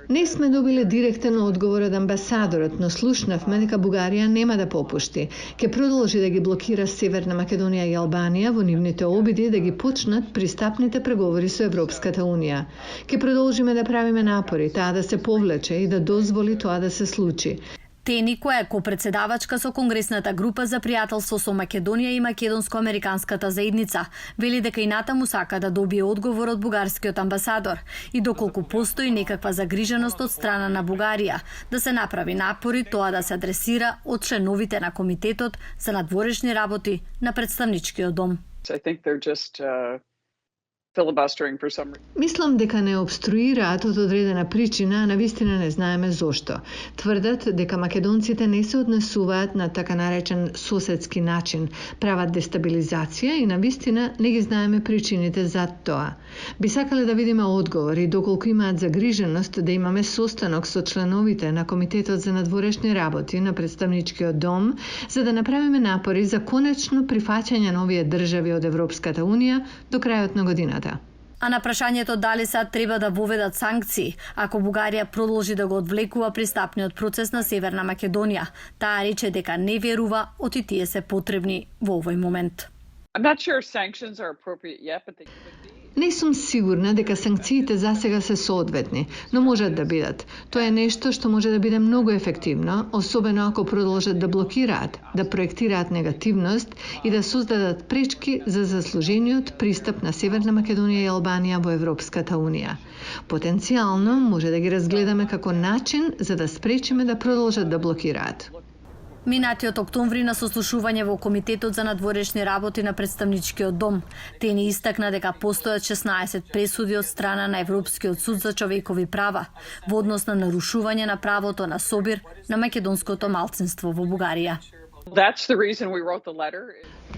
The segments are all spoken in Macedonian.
Не сме добиле директен одговор од амбасадорот, но слушнавме дека Бугарија нема да попушти. Ке продолжи да ги блокира Северна Македонија и Албанија во нивните обиди да ги почнат пристапните преговори со Европската Унија. Ке продолжиме да правиме напори таа да се повлече и да дозволи тоа да се случи. Тени, која е копредседавачка со Конгресната група за пријателство со Македонија и Македонско-американската заедница, вели дека и натаму сака да добие одговор од бугарскиот амбасадор и доколку постои некаква загриженост од страна на Бугарија да се направи напори тоа да се адресира од членовите на Комитетот за надворешни работи на Представничкиот дом. Мислам дека не обструираат од одредена причина, а навистина не знаеме зошто. Тврдат дека македонците не се однесуваат на така наречен соседски начин, прават дестабилизација и навистина не ги знаеме причините за тоа. Би сакале да видиме одговор и доколку имаат загриженост да имаме состанок со членовите на Комитетот за надворешни работи на Представничкиот дом, за да направиме напори за конечно прифаќање на овие држави од Европската Унија до крајот на годината. А на прашањето дали се треба да воведат санкции, ако Бугарија продолжи да го одвлекува пристапниот процес на Северна Македонија, таа рече дека не верува оти тие се потребни во овој момент. Не сум сигурна дека санкциите засега се соодветни, но можат да бидат. Тоа е нешто што може да биде многу ефективно, особено ако продолжат да блокираат, да проектираат негативност и да создадат пречки за заслужениот пристап на Северна Македонија и Албанија во Европската Унија. Потенцијално може да ги разгледаме како начин за да спречиме да продолжат да блокираат. Минатиот октомври на сослушување во Комитетот за надворешни работи на Представничкиот дом, Тени истакна дека постојат 16 пресуди од страна на Европскиот суд за човекови права во однос на нарушување на правото на собир на македонското малцинство во Бугарија.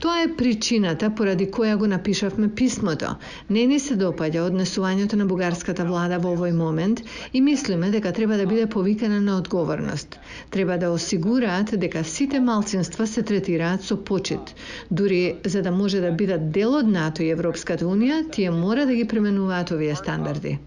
Тоа е причината поради која го напишавме писмото. Не ни се допаѓа однесувањето на бугарската влада во овој момент и мислиме дека треба да биде повикана на одговорност. Треба да осигураат дека сите малцинства се третираат со почит. Дури за да може да бидат дел од НАТО и Европската Унија, тие мора да ги применуваат овие стандарди.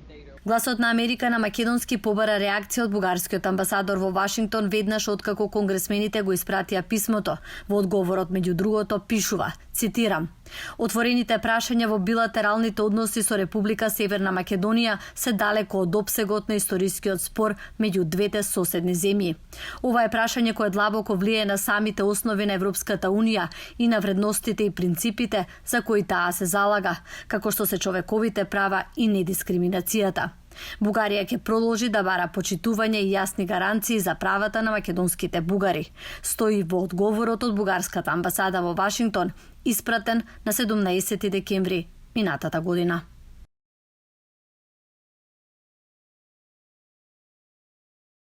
Гласот на Америка на македонски побара реакција од бугарскиот амбасадор во Вашингтон веднаш откако конгресмените го испратија писмото. Во одговорот меѓу другото пишува, цитирам: "Отворените прашања во билатералните односи со Република Северна Македонија се далеко од опсегот на историскиот спор меѓу двете соседни земји. Ова е прашање кое длабоко влијае на самите основи на Европската Унија и на вредностите и принципите за кои таа се залага, како што се човековите права и недискриминацијата. Бугарија ќе продолжи да бара почитување и јасни гаранции за правата на македонските бугари", стои во одговорот од бугарската амбасада во Вашингтон, испратен на 17 декември минатата година.